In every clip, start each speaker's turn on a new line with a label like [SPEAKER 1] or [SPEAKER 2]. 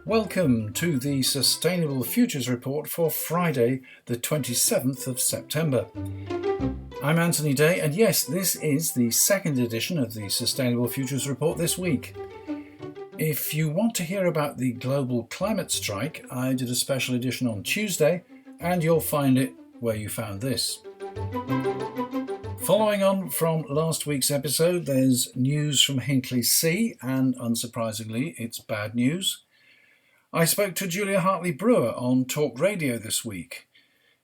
[SPEAKER 1] Welcome to the Sustainable Futures Report for Friday, the 27th of September. I'm Anthony Day, and yes, this is the second edition of the Sustainable Futures Report this week. If you want to hear about the global climate strike, I did a special edition on Tuesday, and you'll find it where you found this. Following on from last week's episode, there's news from Hinkley C, and unsurprisingly, it's bad news. I spoke to Julia Hartley Brewer on Talk Radio this week.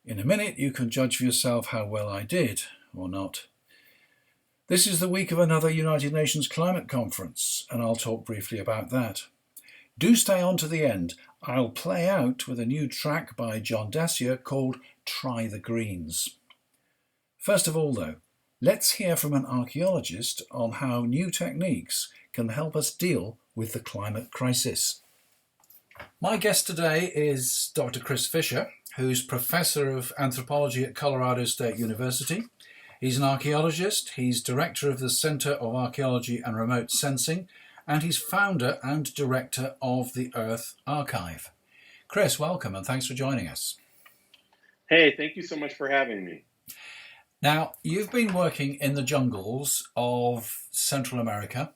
[SPEAKER 1] In a minute, you can judge for yourself how well I did, or not. This is the week of another United Nations Climate Conference, and I'll talk briefly about that. Do stay on to the end. I'll play out with a new track by John Dassieu called Try the Greens. First of all, though, let's hear from an archaeologist on how new techniques can help us deal with the climate crisis. My guest today is Dr. Chris Fisher, who's Professor of Anthropology at Colorado State University. He's an archaeologist, he's Director of the Center of Archaeology and Remote Sensing, and he's founder and Director of the Earth Archive. Chris, welcome and thanks for joining us.
[SPEAKER 2] Hey, thank you so much for having me.
[SPEAKER 1] Now, you've been working in the jungles of Central America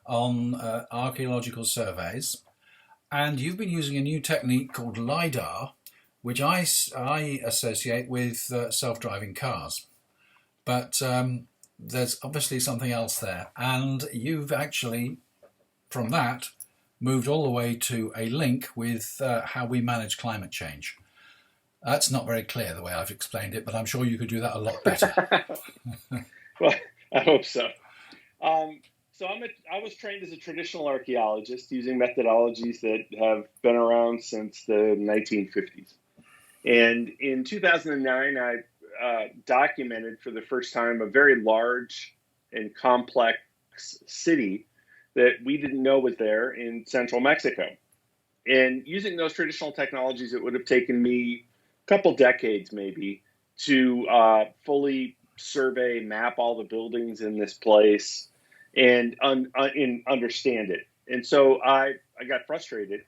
[SPEAKER 1] on archaeological surveys, and you've been using a new technique called LiDAR, which I associate with self-driving cars. But there's obviously something else there. And you've actually, from that, moved all the way to a link with how we manage climate change. That's not very clear the way I've explained it, but I'm sure you could do that a lot better.
[SPEAKER 2] Well, I hope so. I was trained as a traditional archaeologist using methodologies that have been around since the 1950s. And in 2009, I documented for the first time a very large and complex city that we didn't know was there in central Mexico. And using those traditional technologies, it would have taken me a couple decades maybe to fully survey, map all the buildings in this place, and understand it. And so I got frustrated,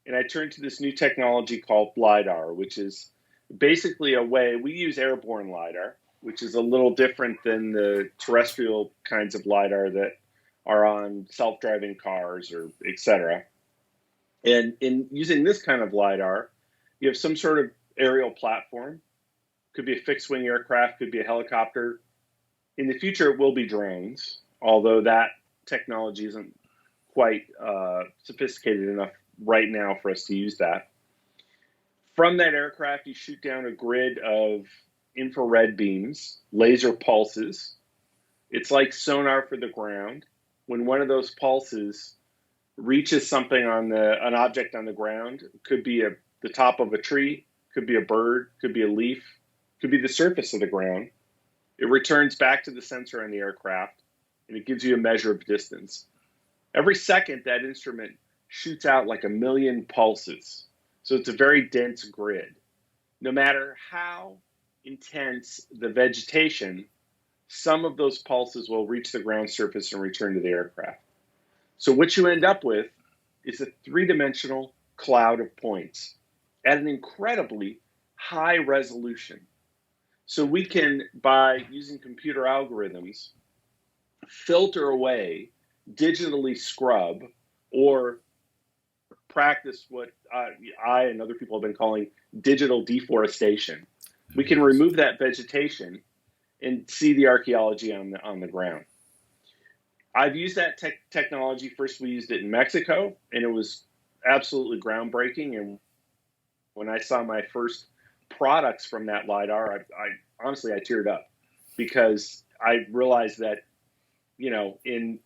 [SPEAKER 2] and I turned to this new technology called LiDAR, which is basically a way, we use airborne LiDAR, which is a little different than the terrestrial kinds of LiDAR that are on self-driving cars or et cetera. And in using this kind of LiDAR, you have some sort of aerial platform. Could be a fixed-wing aircraft, could be a helicopter. In the future, it will be drones, although that technology isn't quite sophisticated enough right now for us to use that. From that aircraft, you shoot down a grid of infrared beams, laser pulses. It's like sonar for the ground. When one of those pulses reaches something on an object on the ground, it could be the top of a tree, could be a bird, could be a leaf, could be the surface of the ground. It returns back to the sensor on the aircraft, and it gives you a measure of distance. Every second, that instrument shoots out like 1 million pulses. So it's a very dense grid. No matter how intense the vegetation, some of those pulses will reach the ground surface and return to the aircraft. So what you end up with is a three-dimensional cloud of points at an incredibly high resolution. So we can, by using computer algorithms, filter away, digitally scrub, or practice what I and other people have been calling digital deforestation. We can remove that vegetation and see the archaeology on the ground. I've used that technology. First, we used it in Mexico, and it was absolutely groundbreaking. And when I saw my first products from that LiDAR, I honestly teared up, because I realized that, in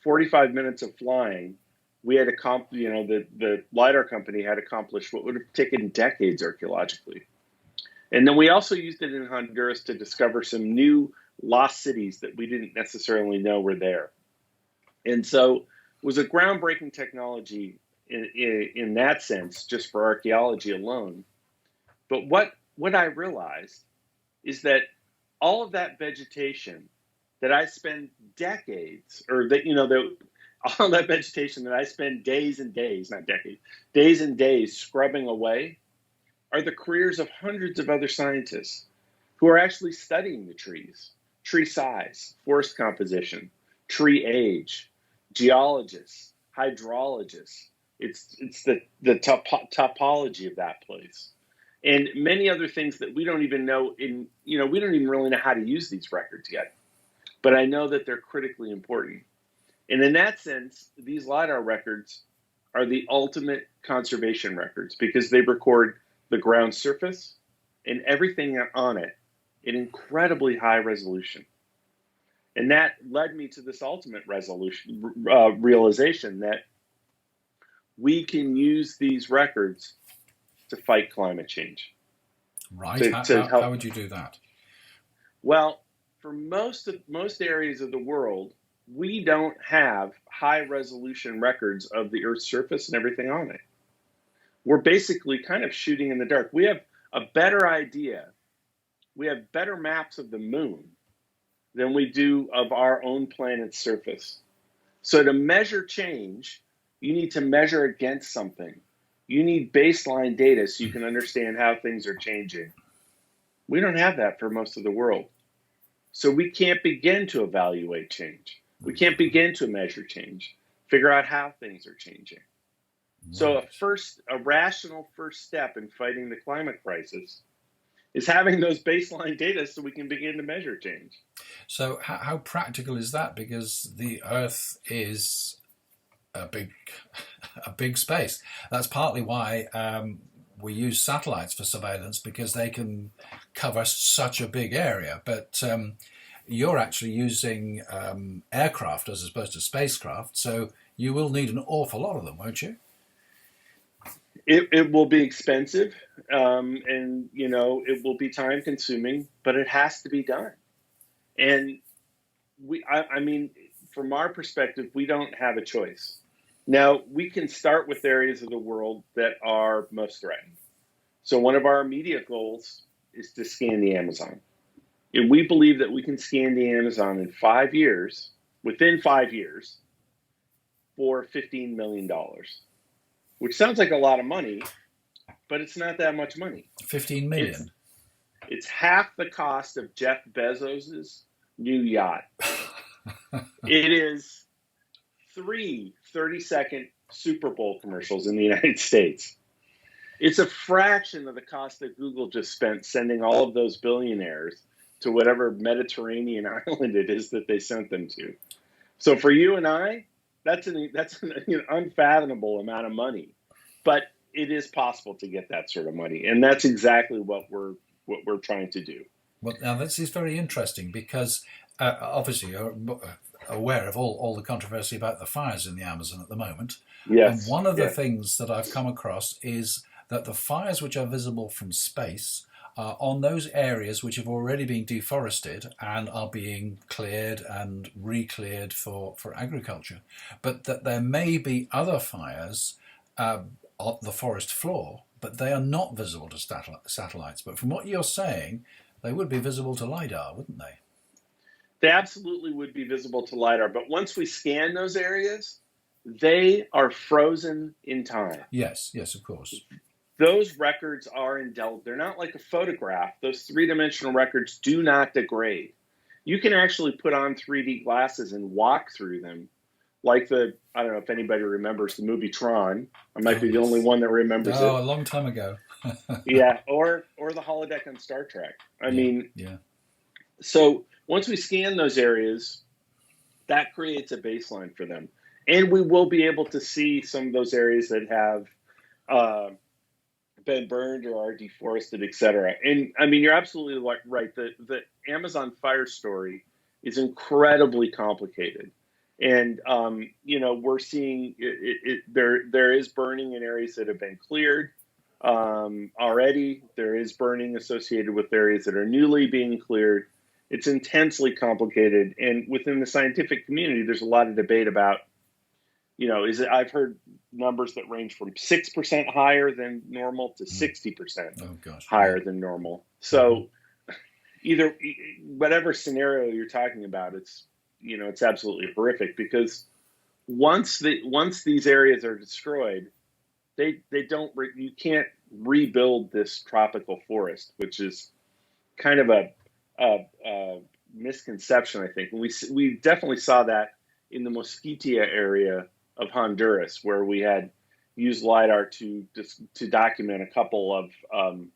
[SPEAKER 2] 45 minutes of flying, we had the LiDAR company had accomplished what would have taken decades archaeologically. And then we also used it in Honduras to discover some new lost cities that we didn't necessarily know were there. And so it was a groundbreaking technology in that sense, just for archaeology alone. But what I realized is that all of that vegetation that I spend decades, or that, all that vegetation that I spend days and days, not decades, days and days scrubbing away, are the careers of hundreds of other scientists who are actually studying the trees, tree size, forest composition, tree age, geologists, hydrologists. It's the topology of that place, and many other things that we don't even know. We don't even really know how to use these records yet, but I know that they're critically important. And in that sense, these LiDAR records are the ultimate conservation records because they record the ground surface and everything on it in incredibly high resolution. And that led me to this ultimate realization that we can use these records to fight climate change.
[SPEAKER 1] Right. How would you do that?
[SPEAKER 2] Well, for most areas of the world, we don't have high resolution records of the Earth's surface and everything on it. We're basically kind of shooting in the dark. We have a better idea. We have better maps of the moon than we do of our own planet's surface. So to measure change, you need to measure against something. You need baseline data so you can understand how things are changing. We don't have that for most of the world. So we can't begin to evaluate change. We can't begin to measure change, figure out how things are changing. Right. So a rational first step in fighting the climate crisis is having those baseline data so we can begin to measure change.
[SPEAKER 1] So how practical is that? Because the Earth is a big space. That's partly why we use satellites for surveillance, because they can cover such a big area. But you're actually using aircraft as opposed to spacecraft, so you will need an awful lot of them, won't you?
[SPEAKER 2] It will be expensive, and it will be time consuming, but it has to be done. And I mean, from our perspective, we don't have a choice. Now, we can start with areas of the world that are most threatened. So one of our immediate goals is to scan the Amazon. And we believe that we can scan the Amazon in 5 years, within 5 years, for $15 million, which sounds like a lot of money, but it's not that much money.
[SPEAKER 1] 15 million?
[SPEAKER 2] It's half the cost of Jeff Bezos's new yacht. It is 3 30-second Super Bowl commercials in the United States. It's a fraction of the cost that Google just spent sending all of those billionaires to whatever Mediterranean island it is that they sent them to. So for you and I, that's an unfathomable amount of money, but it is possible to get that sort of money, and that's exactly what we're trying to do.
[SPEAKER 1] Well, now this is very interesting because obviously you're aware of all the controversy about the fires in the Amazon at the moment.
[SPEAKER 2] Yes.
[SPEAKER 1] And one of the things that I've come across is that the fires which are visible from space are on those areas which have already been deforested and are being cleared and re-cleared for agriculture. But that there may be other fires on the forest floor, but they are not visible to satellites. But from what you're saying, they would be visible to LiDAR, wouldn't they?
[SPEAKER 2] They absolutely would be visible to LiDAR. But once we scan those areas, they are frozen in time.
[SPEAKER 1] Yes, of course.
[SPEAKER 2] Those records are indelible. They're not like a photograph. Those three-dimensional records do not degrade. You can actually put on 3D glasses and walk through them. Like I don't know if anybody remembers the movie Tron. I might be the only one that remembers it.
[SPEAKER 1] Oh, a long time ago.
[SPEAKER 2] Yeah, or the holodeck on Star Trek. I mean, so once we scan those areas, that creates a baseline for them. And we will be able to see some of those areas that have been burned or are deforested, et cetera. And I mean, you're absolutely right. The Amazon fire story is incredibly complicated. And, we're seeing there is burning in areas that have been cleared already. There is burning associated with areas that are newly being cleared. It's intensely complicated. And within the scientific community, there's a lot of debate about, I've heard numbers that range from 6% higher than normal to 60% higher than normal. So either whatever scenario you're talking about, it's absolutely horrific, because once these areas are destroyed, they don't you can't rebuild this tropical forest, which is kind of a misconception, I think. And we definitely saw that in the Mosquitia area of Honduras, where we had used LiDAR to document a couple of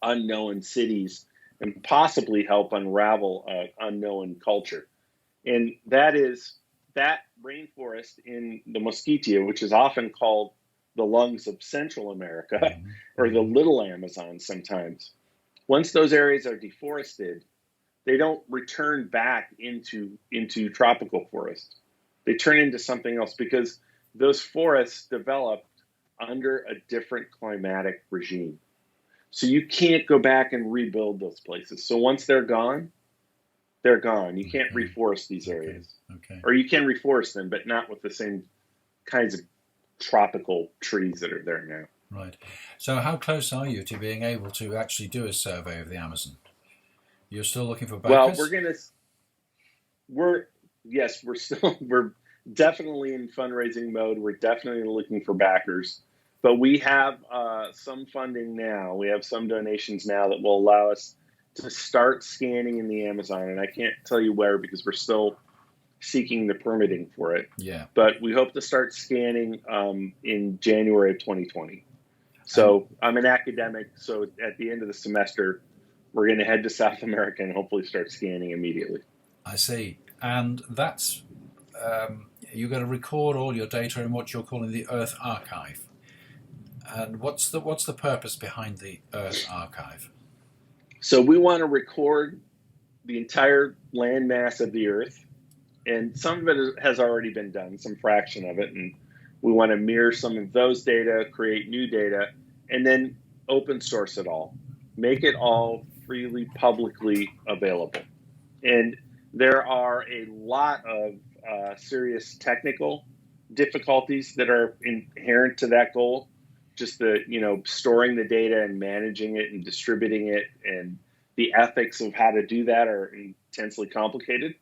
[SPEAKER 2] unknown cities and possibly help unravel unknown culture. And that rainforest in the Mosquitia, which is often called the lungs of Central America, or the Little Amazon sometimes. Once those areas are deforested, they don't return back into tropical forest. They turn into something else, because those forests developed under a different climatic regime. So you can't go back and rebuild those places. So once they're gone, they're gone. You can't reforest these areas.
[SPEAKER 1] Okay.
[SPEAKER 2] Or you can reforest them, but not with the same kinds of tropical trees that are there now.
[SPEAKER 1] Right. So how close are you to being able to actually do a survey of the Amazon? You're still looking for backers?
[SPEAKER 2] Well, we're definitely in fundraising mode. We're definitely looking for backers, but we have some funding now. We have some donations now that will allow us to start scanning in the Amazon. And I can't tell you where, because we're still seeking the permitting for it.
[SPEAKER 1] Yeah.
[SPEAKER 2] But we hope to start scanning in January of 2020. So I'm an academic, so at the end of the semester, we're going to head to South America and hopefully start scanning immediately.
[SPEAKER 1] I see. And that's, you're going to record all your data in what you're calling the Earth Archive. And what's the purpose behind the Earth Archive?
[SPEAKER 2] So we want to record the entire landmass of the Earth, and some of it has already been done, some fraction of it, and we want to mirror some of those data, create new data, and then open source it all, make it all freely, publicly available. And there are a lot of serious technical difficulties that are inherent to that goal. Just storing the data and managing it and distributing it, and the ethics of how to do that are intensely complicated.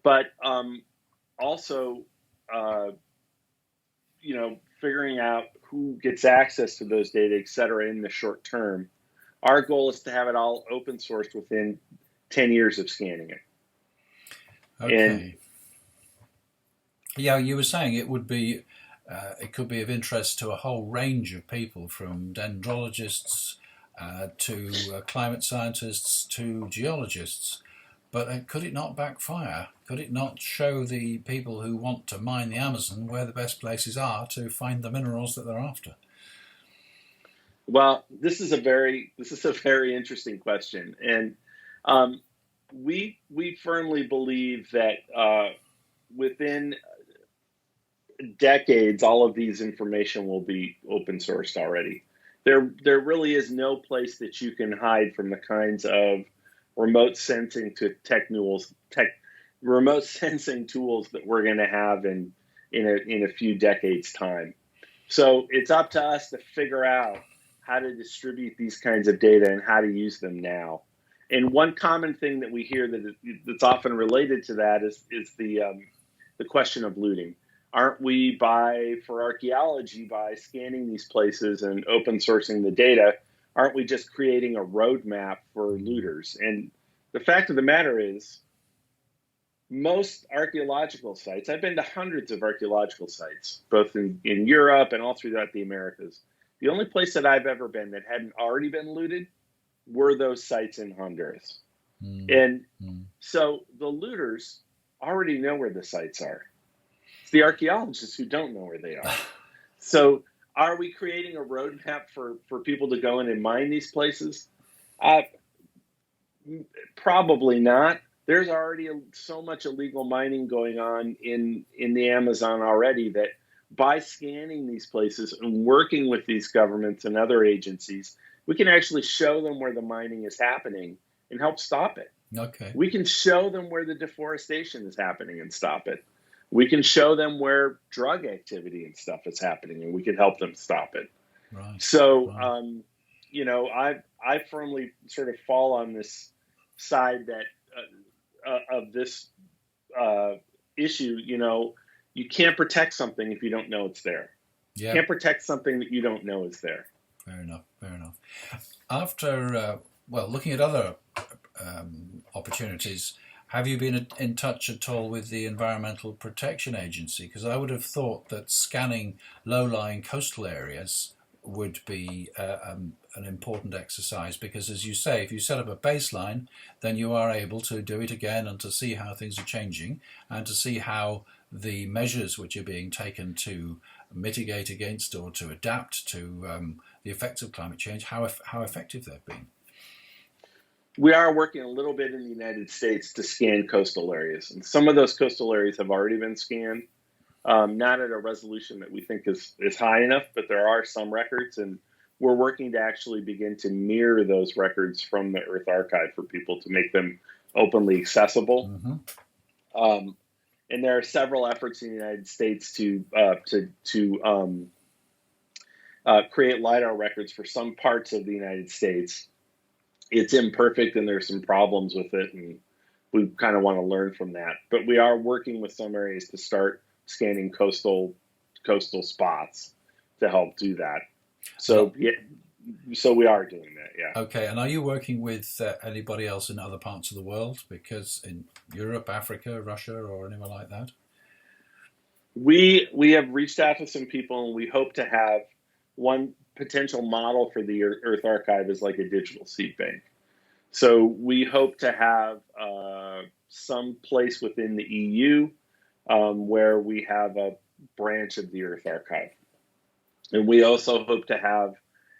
[SPEAKER 2] But also, figuring out who gets access to those data, et cetera, in the short term. Our goal is to have it all open sourced within 10 years of scanning it.
[SPEAKER 1] Okay. Yeah, you were saying it would be, it could be of interest to a whole range of people, from dendrologists to climate scientists to geologists. But could it not backfire? Could it not show the people who want to mine the Amazon where the best places are to find the minerals that they're after?
[SPEAKER 2] Well, this is a very interesting question, and we firmly believe that within decades, all of these information will be open sourced already. There really is no place that you can hide from the kinds of remote sensing tools that we're going to have in a few decades time. So it's up to us to figure out how to distribute these kinds of data and how to use them now. And one common thing that we hear that's often related to that is the question of looting. Aren't we, for archaeology, by scanning these places and open sourcing the data, aren't we just creating a roadmap for looters? And the fact of the matter is, most archaeological sites, I've been to hundreds of archaeological sites, both in Europe and all throughout the Americas. The only place that I've ever been that hadn't already been looted were those sites in Honduras. So the looters already know where the sites are. It's the archaeologists who don't know where they are. So are we creating a roadmap for people to go in and mine these places? Probably not. There's already so much illegal mining going on in the Amazon already that by scanning these places and working with these governments and other agencies, we can actually show them where the mining is happening and help stop it.
[SPEAKER 1] Okay.
[SPEAKER 2] We can show them where the deforestation is happening and stop it. We can show them where drug activity and stuff is happening, and we can help them stop it.
[SPEAKER 1] Right.
[SPEAKER 2] So,
[SPEAKER 1] right.
[SPEAKER 2] I firmly sort of fall on this side that of this issue. You can't protect something if you don't know it's there.
[SPEAKER 1] Yeah.
[SPEAKER 2] Can't protect something that you don't know is there.
[SPEAKER 1] Fair enough. After, looking at other opportunities, have you been in touch at all with the Environmental Protection Agency? Because I would have thought that scanning low-lying coastal areas would be an important exercise, because, as you say, if you set up a baseline, then you are able to do it again and to see how things are changing and to see how the measures which are being taken to mitigate against or to adapt to the effects of climate change, how effective they've been.
[SPEAKER 2] We are working a little bit in the United States to scan coastal areas, and some of those coastal areas have already been scanned, not at a resolution that we think is high enough, but there are some records, and we're working to actually begin to mirror those records from the Earth Archive for people to make them openly accessible.
[SPEAKER 1] Mm-hmm.
[SPEAKER 2] And there are several efforts in the United States to create LiDAR records for some parts of the United States. It's imperfect and there's some problems with it, and we kind of want to learn from that. But we are working with some areas to start scanning coastal spots to help do that. So we are doing that, yeah.
[SPEAKER 1] Okay, and are you working with anybody else in other parts of the world? Because in Europe, Africa, Russia, or anywhere like that?
[SPEAKER 2] We have reached out to some people, and we hope to have one potential model for the Earth Archive is like a digital seed bank. So we hope to have some place within the EU where we have a branch of the Earth Archive. And we also hope to have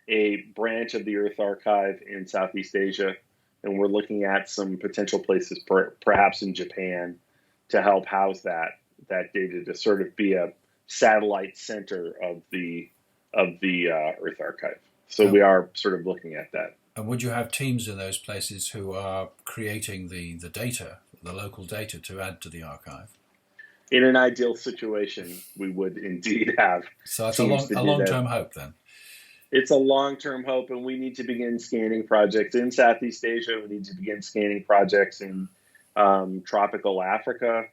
[SPEAKER 2] a branch of the Earth Archive in Southeast Asia. And we're looking at some potential places, perhaps in Japan, to help house that data, to sort of be a satellite center of the Earth Archive. So we are sort of looking at that.
[SPEAKER 1] And would you have teams in those places who are creating the data, the local data, to add to the archive?
[SPEAKER 2] In an ideal situation, we would indeed have.
[SPEAKER 1] So it's a long-term hope then.
[SPEAKER 2] It's a long-term hope, and we need to begin scanning projects in Southeast Asia. We need to begin scanning projects in tropical Africa.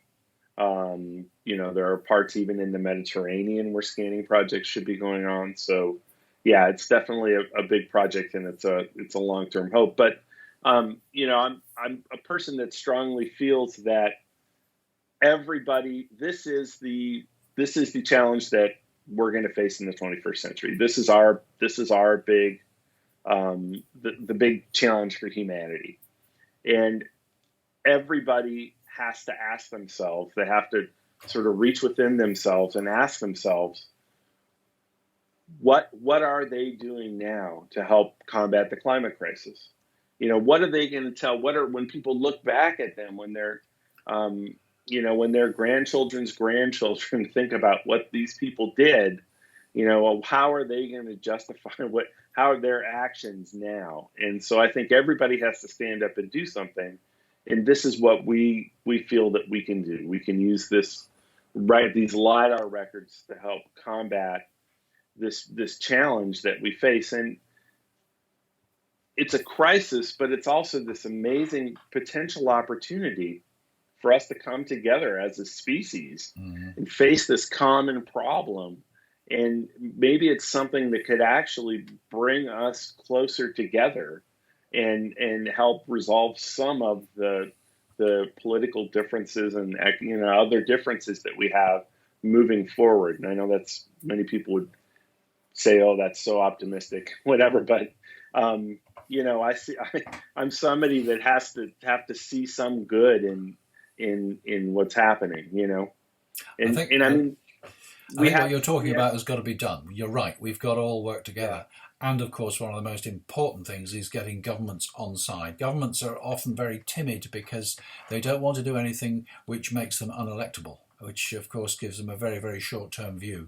[SPEAKER 2] There are parts even in the Mediterranean where scanning projects should be going on. So, yeah, it's definitely a big project, and it's a long-term hope. But I'm a person that strongly feels that this is the challenge that we're going to face in the 21st century. This is our big the big challenge for humanity, and everybody has to ask themselves. They have to sort of reach within themselves and ask themselves, what are they doing now to help combat the climate crisis? What are they going to tell? When people look back at them, when they're when their grandchildren's grandchildren think about what these people did, how are they going to justify how are their actions now? And so I think everybody has to stand up and do something. And this is what we feel that we can do. We can use these LiDAR records to help combat this challenge that we face. And it's a crisis, but it's also this amazing potential opportunity for us to come together as a species and face this common problem. And maybe it's something that could actually bring us closer together and help resolve some of the political differences and other differences that we have moving forward. And I know that's many people would say, "Oh, that's so optimistic," whatever. But I'm somebody that has to see some good in what's happening.
[SPEAKER 1] I think what you're talking about has got to be done. You're right. We've got to all work together. And of course, one of the most important things is getting governments on side. Governments are often very timid because they don't want to do anything which makes them unelectable, which of course gives them a very, very short-term view.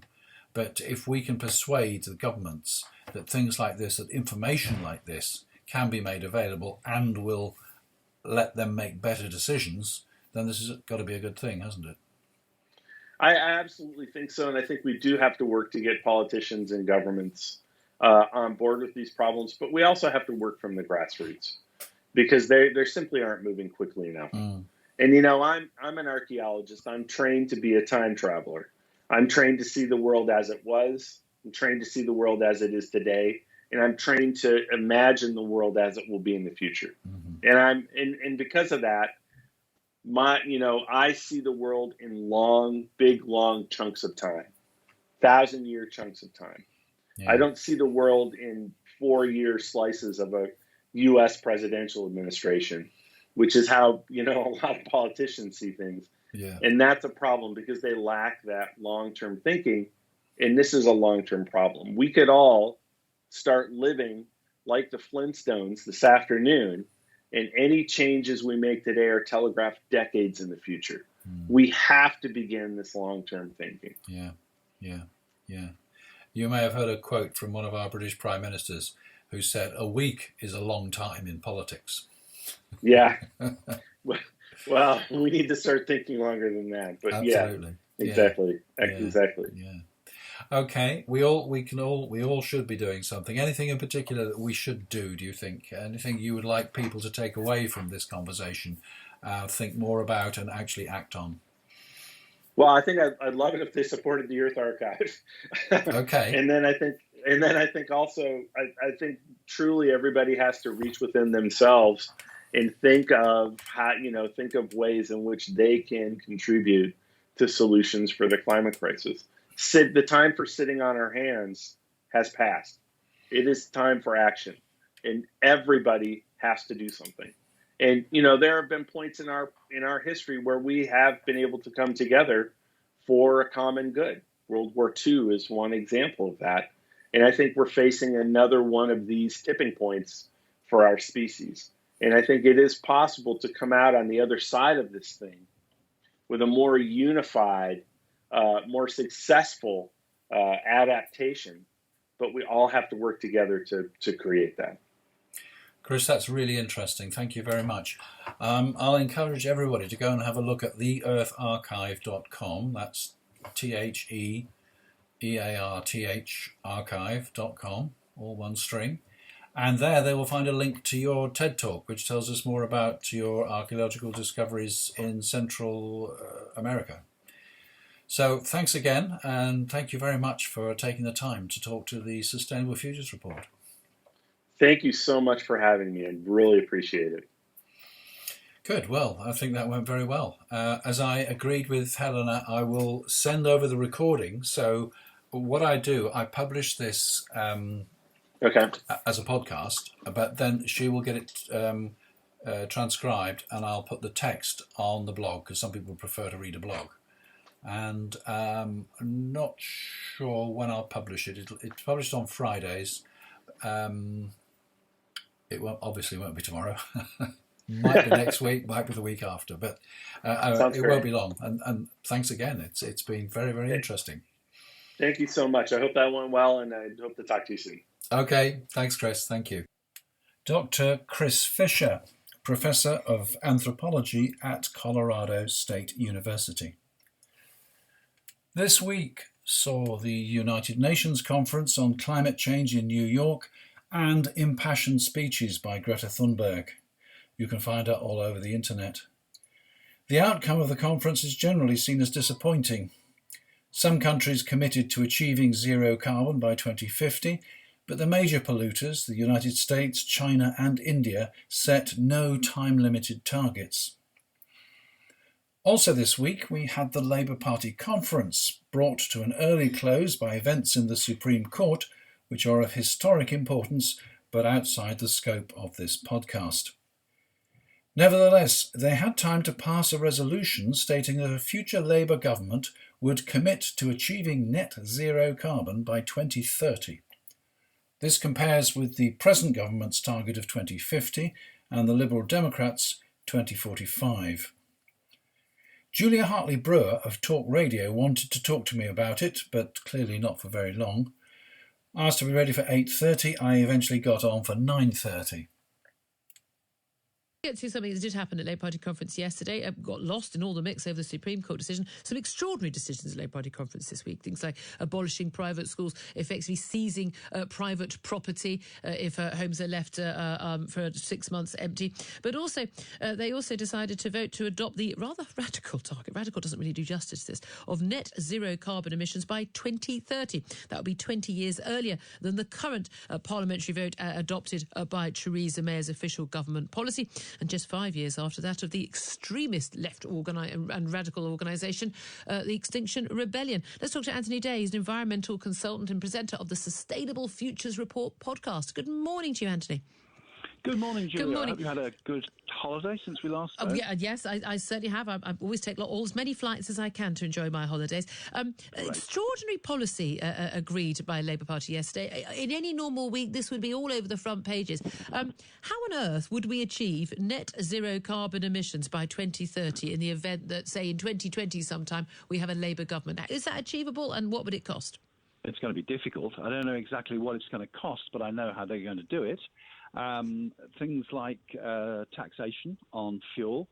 [SPEAKER 1] But if we can persuade the governments that things like this, that information like this can be made available and will let them make better decisions, then this has got to be a good thing, hasn't it?
[SPEAKER 2] I absolutely think so. And I think we do have to work to get politicians and governments on board with these problems, but we also have to work from the grassroots because they simply aren't moving quickly enough. And I'm an archaeologist. I'm trained to be a time traveler. I'm trained to see the world as it was. I'm trained to see the world as it is today, and I'm trained to imagine the world as it will be in the future. And because of that, I see the world in big long chunks of time, 1,000-year chunks of time. Yeah. I don't see the world in 4-year slices of a U.S. presidential administration, which is how a lot of politicians see things. Yeah. And that's a problem because they lack that long-term thinking, and this is a long-term problem. We could all start living like the Flintstones this afternoon, and any changes we make today are telegraphed decades in the future. We have to begin this long-term thinking.
[SPEAKER 1] Yeah. You may have heard a quote from one of our British prime ministers who said, "A week is a long time in politics."
[SPEAKER 2] Yeah. Well, we need to start thinking longer than that. But
[SPEAKER 1] absolutely.
[SPEAKER 2] Yeah, exactly. Yeah. Exactly.
[SPEAKER 1] Yeah. Okay. We all should be doing something. Anything in particular that we should do you think? Anything you would like people to take away from this conversation, think more about and actually act on?
[SPEAKER 2] Well, I think I'd love it if they supported the Earth Archive.
[SPEAKER 1] Okay.
[SPEAKER 2] And then I think also I think truly everybody has to reach within themselves and think of ways in which they can contribute to solutions for the climate crisis. The time for sitting on our hands has passed. It is time for action, and everybody has to do something. And there have been points in our history where we have been able to come together for a common good. World War II is one example of that. And I think we're facing another one of these tipping points for our species. And I think it is possible to come out on the other side of this thing with a more unified, more successful adaptation. But we all have to work together to create that.
[SPEAKER 1] Chris, that's really interesting. Thank you very much. I'll encourage everybody to go and have a look at theeartharchive.com. That's TheEarth archive.com, all one string. And there they will find a link to your TED Talk, which tells us more about your archaeological discoveries in Central America. So thanks again, and thank you very much for taking the time to talk to the Sustainable Futures Report.
[SPEAKER 2] Thank you so much for having me. I really appreciate it.
[SPEAKER 1] Good. Well, I think that went very well. As I agreed with Helena, I will send over the recording. So what I do, I publish this as a podcast, but then she will get it transcribed, and I'll put the text on the blog because some people prefer to read a blog. And I'm not sure when I'll publish it. It's published on Fridays. It won't be tomorrow. Might be next week, might be the week after, but it won't be long. And thanks again. It's been very, very interesting.
[SPEAKER 2] Thank you so much. I hope that went well, and I hope to talk to you soon.
[SPEAKER 1] Okay. Thanks, Chris. Thank you. Dr. Chris Fisher, Professor of Anthropology at Colorado State University. This week saw the United Nations Conference on Climate Change in New York and impassioned speeches by Greta Thunberg. You can find her all over the internet. The outcome of the conference is generally seen as disappointing. Some countries committed to achieving zero carbon by 2050, but the major polluters, the United States, China and India, set no time-limited targets. Also this week, we had the Labour Party conference, brought to an early close by events in the Supreme Court, which are of historic importance, but outside the scope of this podcast. Nevertheless, they had time to pass a resolution stating that a future Labour government would commit to achieving net zero carbon by 2030. This compares with the present government's target of 2050 and the Liberal Democrats' 2045. Julia Hartley Brewer of Talk Radio wanted to talk to me about it, but clearly not for very long. Asked to be ready for 8:30, I eventually got on for 9:30.
[SPEAKER 3] get to something that did happen at Labour Party conference yesterday. Got lost in all the mix over the Supreme Court decision. Some extraordinary decisions at Labour Party conference this week. Things like abolishing private schools, effectively seizing private property if homes are left for 6 months empty. But also, they also decided to vote to adopt the rather radical target. Radical doesn't really do justice to this, of net zero carbon emissions by 2030. That would be 20 years earlier than the current parliamentary vote adopted by Theresa May's official government policy, and just 5 years after that of the extremist left and radical organisation, the Extinction Rebellion. Let's talk to Anthony Day. He's an environmental consultant and presenter of the Sustainable Futures Report podcast. Good morning to you, Anthony.
[SPEAKER 4] Good morning, Julia.
[SPEAKER 3] Good morning.
[SPEAKER 4] I hope you had a good holiday since we last spoke.
[SPEAKER 3] Yes, I certainly have. I always take as many flights as I can to enjoy my holidays. Extraordinary policy agreed by Labour Party yesterday. In any normal week, this would be all over the front pages. How on earth would we achieve net zero carbon emissions by 2030 in the event that, say, in 2020 sometime, we have a Labour government? Is that achievable, and what would it cost?
[SPEAKER 4] It's going to be difficult. I don't know exactly what it's going to cost, but I know how they're going to do it. Things like taxation on fuel.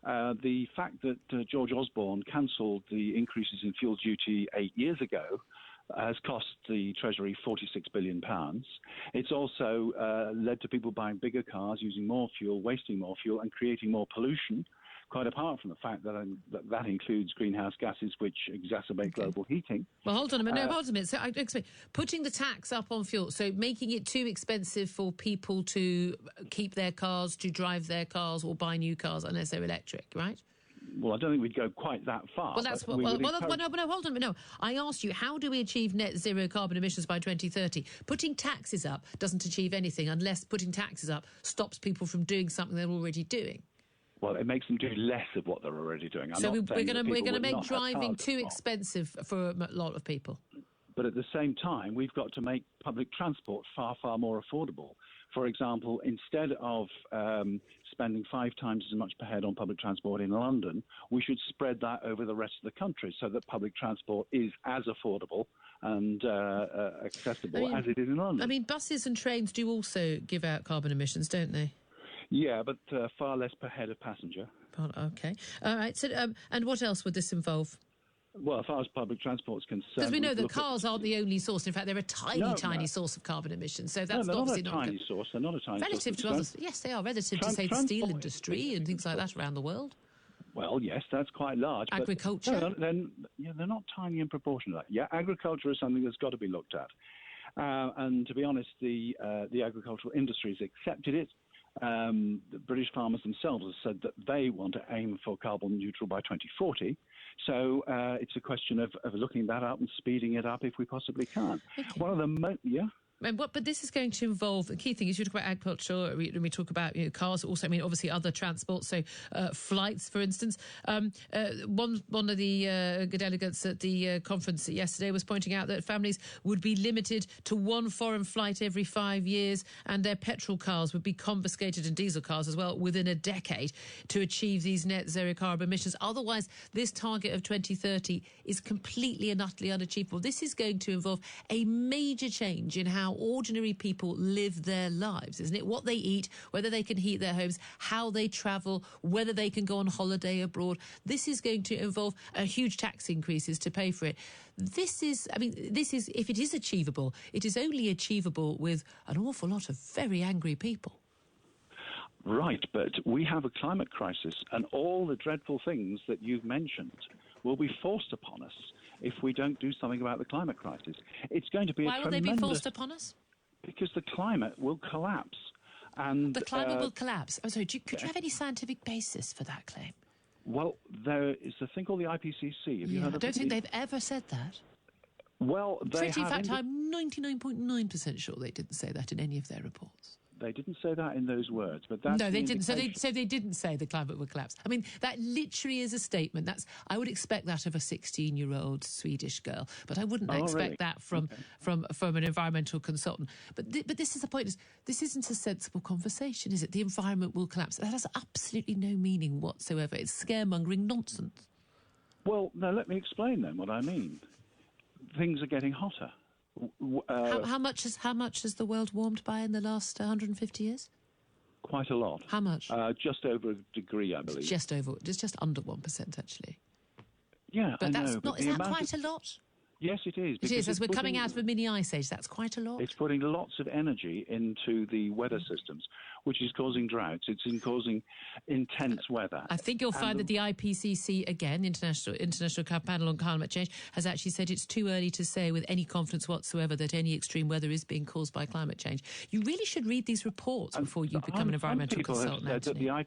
[SPEAKER 4] The fact that George Osborne cancelled the increases in fuel duty 8 years ago has cost the Treasury £46 billion. It's also led to people buying bigger cars, using more fuel, wasting more fuel, and creating more pollution, quite apart from the fact that includes greenhouse gases, which exacerbate global heating.
[SPEAKER 3] Well, hold on a minute. So I expect putting the tax up on fuel, so making it too expensive for people to keep their cars, to drive their cars or buy new cars unless they're electric, right?
[SPEAKER 4] Well, I don't think we'd go quite that far.
[SPEAKER 3] Well, that's hold on. No, I asked you, how do we achieve net zero carbon emissions by 2030? Putting taxes up doesn't achieve anything unless putting taxes up stops people from doing something they're already doing.
[SPEAKER 4] Well, it makes them do less of what they're already doing.
[SPEAKER 3] So we're going to make driving too expensive for a lot of people.
[SPEAKER 4] But at the same time, we've got to make public transport far, far more affordable. For example, instead of spending 5 times as much per head on public transport in London, we should spread that over the rest of the country so that public transport is as affordable and accessible as it is in London.
[SPEAKER 3] I mean, buses and trains do also give out carbon emissions, don't they?
[SPEAKER 4] Yeah, but far less per head of passenger.
[SPEAKER 3] OK. All right. So, and what else would this involve?
[SPEAKER 4] Well, as far as public transport is concerned...
[SPEAKER 3] Because we know that cars aren't the only source. In fact, they're a tiny source of carbon emissions. So that's obviously not...
[SPEAKER 4] They're not a tiny source. They're not a tiny
[SPEAKER 3] relative
[SPEAKER 4] source.
[SPEAKER 3] To others. Yes, they are. Relative to, say, the steel industry and things like that around the world.
[SPEAKER 4] Well, yes, that's quite large.
[SPEAKER 3] Agriculture?
[SPEAKER 4] But they're not tiny in proportion to that. Yeah, agriculture is something that's got to be looked at. And to be honest, the agricultural industry has accepted it. The British farmers themselves have said that they want to aim for carbon neutral by 2040. So it's a question of looking that up and speeding it up if we possibly can.
[SPEAKER 3] Okay.
[SPEAKER 4] One of the
[SPEAKER 3] But this is going to involve, the key thing is you talk about agriculture, we talk about cars, also, I mean, obviously other transport, so flights, for instance. One of the delegates at the conference yesterday was pointing out that families would be limited to one foreign flight every 5 years, and their petrol cars would be confiscated, and diesel cars as well, within a decade to achieve these net zero carbon emissions. Otherwise, this target of 2030 is completely and utterly unachievable. This is going to involve a major change in how ordinary people live their lives, isn't it? What they eat, whether they can heat their homes, how they travel, whether they can go on holiday abroad. This is going to involve huge tax increases to pay for it. This is, if it is achievable, it is only achievable with an awful lot of very angry people.
[SPEAKER 4] Right, but we have a climate crisis, and all the dreadful things that you've mentioned will be forced upon us if we don't do something about the climate crisis. It's going to be
[SPEAKER 3] Why will they be forced upon us?
[SPEAKER 4] Because the climate will collapse. And
[SPEAKER 3] the climate will collapse? Oh, sorry, could you have any scientific basis for that claim?
[SPEAKER 4] Well, there is a thing called the IPCC. Have you heard of it?
[SPEAKER 3] I don't think they've ever said that.
[SPEAKER 4] Well, they have...
[SPEAKER 3] In fact, I'm 99.9% sure they didn't say that in any of their reports.
[SPEAKER 4] They didn't say that in those words, but that's
[SPEAKER 3] no, they didn't. So they didn't say the climate would collapse. I mean, that literally is a statement. I would expect that of a 16-year-old Swedish girl, but I wouldn't expect that from an environmental consultant. But this is the point: this isn't a sensible conversation, is it? The environment will collapse. That has absolutely no meaning whatsoever. It's scaremongering nonsense.
[SPEAKER 4] Well, now let me explain then what I mean. Things are getting hotter.
[SPEAKER 3] How much has the world warmed by in the last 150 years?
[SPEAKER 4] quite a lot.
[SPEAKER 3] How much?
[SPEAKER 4] Just over a degree, I believe.
[SPEAKER 3] It's just under 1%, actually.
[SPEAKER 4] Yeah,
[SPEAKER 3] but
[SPEAKER 4] I
[SPEAKER 3] that's
[SPEAKER 4] know.
[SPEAKER 3] not. Is that quite a lot?
[SPEAKER 4] Yes, it is.
[SPEAKER 3] It is. As we're coming out of a mini ice age, that's quite a lot.
[SPEAKER 4] It's putting lots of energy into the weather systems, which is causing droughts. It's causing intense weather.
[SPEAKER 3] I think you'll find that the IPCC, again, International Panel on Climate Change, has actually said it's too early to say with any confidence whatsoever that any extreme weather is being caused by climate change. You really should read these reports before you become an environmental consultant, Anthony.
[SPEAKER 4] And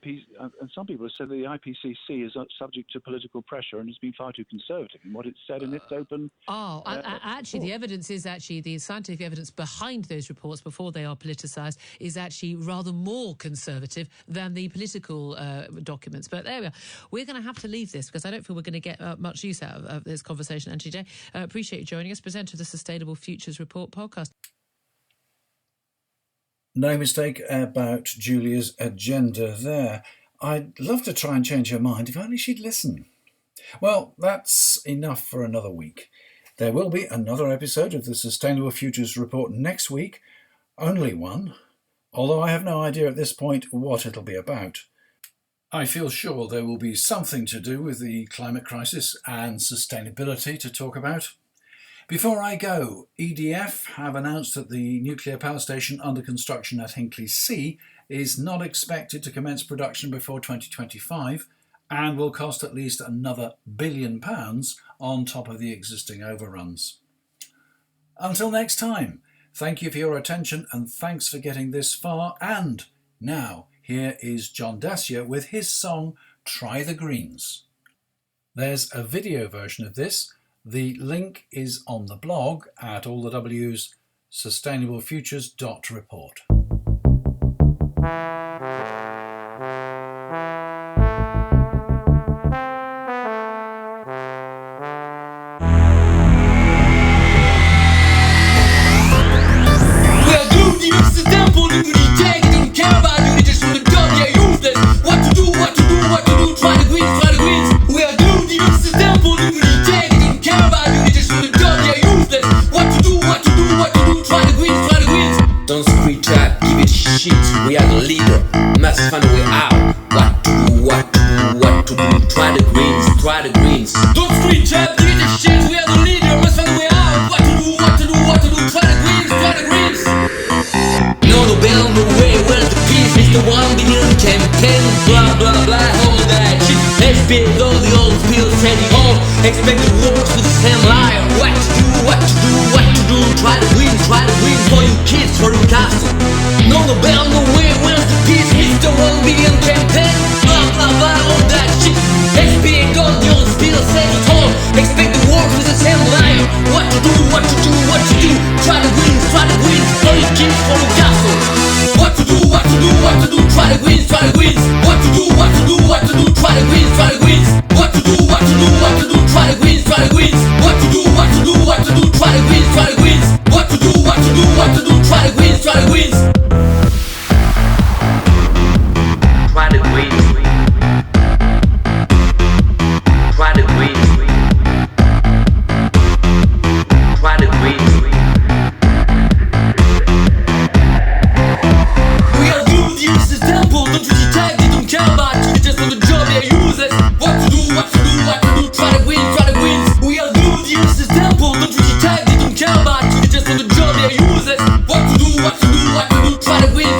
[SPEAKER 4] some people have said that the IPCC is subject to political pressure and has been far too conservative in what it's said in its open.
[SPEAKER 3] Actually, the evidence is the scientific evidence behind those reports before they are politicised is actually rather more conservative than the political documents. But there we are. We're going to have to leave this because I don't feel we're going to get much use out of this conversation. And today, appreciate you joining us, presenter of the Sustainable Futures Report podcast.
[SPEAKER 1] No mistake about Julia's agenda there. I'd love to try and change her mind if only she'd listen. Well, that's enough for another week. There will be another episode of the Sustainable Futures Report next week, only one, although I have no idea at this point what it'll be about. I feel sure there will be something to do with the climate crisis and sustainability to talk about. Before I go, EDF have announced that the nuclear power station under construction at Hinkley C is not expected to commence production before 2025, and will cost at least another £1 billion on top of the existing overruns. Until next time, thank you for your attention and thanks for getting this far. And now, here is John Dassieu with his song Try the Greens. There's a video version of this. The link is on the blog at allthew's sustainablefutures.report.
[SPEAKER 5] We are the leader, must find a way out. What to do, try the greens. Don't scream, chap, give it a shit. We are the leader, must find a way out. What to do, try the greens. No bell, no way, where's the peace? Mr. 1 billion campaign, blah, all that shit. SBA, all the old pills, trading all. Expect the works with the same liar. What to do, try the greens. For you kids, for you castle. No bell, no way, where's the peace? Mr. 1 billion campaign, blah, all that shit. SBA, all the old pills, said it all. Expect the works with the same liar. What to do, try the greens. For you kids, for you castle. What to do, try the greens. What to do, try the greens. What to do, try the greens. What to do, try the greens. What to do, try the greens. What to do, try the greens. Try the greens. We are good, use this temple. Don't you detect, they don't care about you. Just on the job, they're useless. What to do, try the greens. We are good, use this temple. Don't you detect, they don't care about you. Just on the job, they're useless. What to do, try the greens.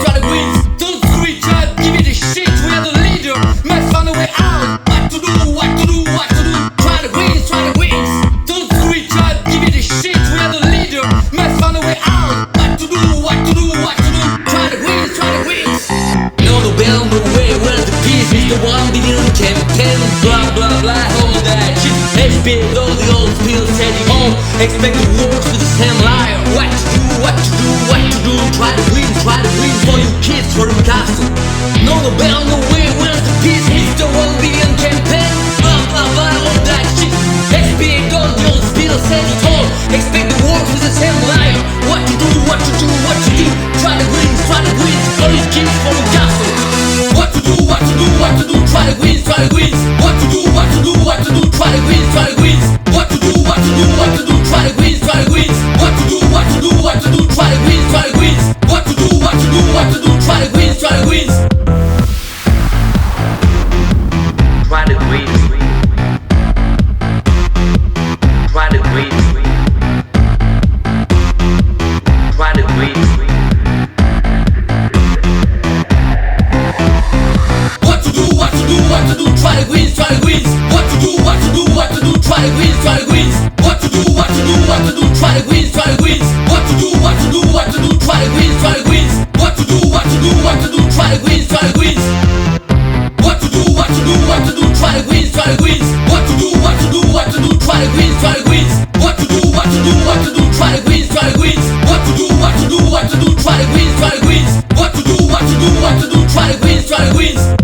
[SPEAKER 5] Don't scream, chap, give it a shit. We are the leader, must find a way out. What to do, try the greens. Don't scream, chap, give it a shit. We are the leader, must find a way out. What to do, try the greens. No bell, no way, where's the peace? Mr. 1 billion campaign, blah, all that shit. SBA, all the old pills, trading all. Expect the works with the same liar. What to do, try the greens. For you kids, for you castle. No bell, no way, where's the peace? Mr. 1 billion campaign, blah, all that shit. SBA, all the old pills, said it all. Expect the works with the same liar. What to do, try the greens. For you kids, for you castle. What to do, try the greens. What to do, try the greens. What to do, try the greens. What to do, try the greens. What to do, try the greens. to do, try to win, try to win. What to do, what to do, what to do, try to win, try to win. What to do, what to do, what to do, try to win, try to win. What to do, what to do, what to do, try to win, try to win. What to do, what to do, what to do, try to win, try to win. What to do, what to do, what to do, try to win, try to win. What to do, what to do, what to do, try to win, try to win. What to do, what to do, what to do, try to win, try to win. What to do, what to do, what to do, try to win, try to win. What to do, what to do, what to do, try to win, try to win.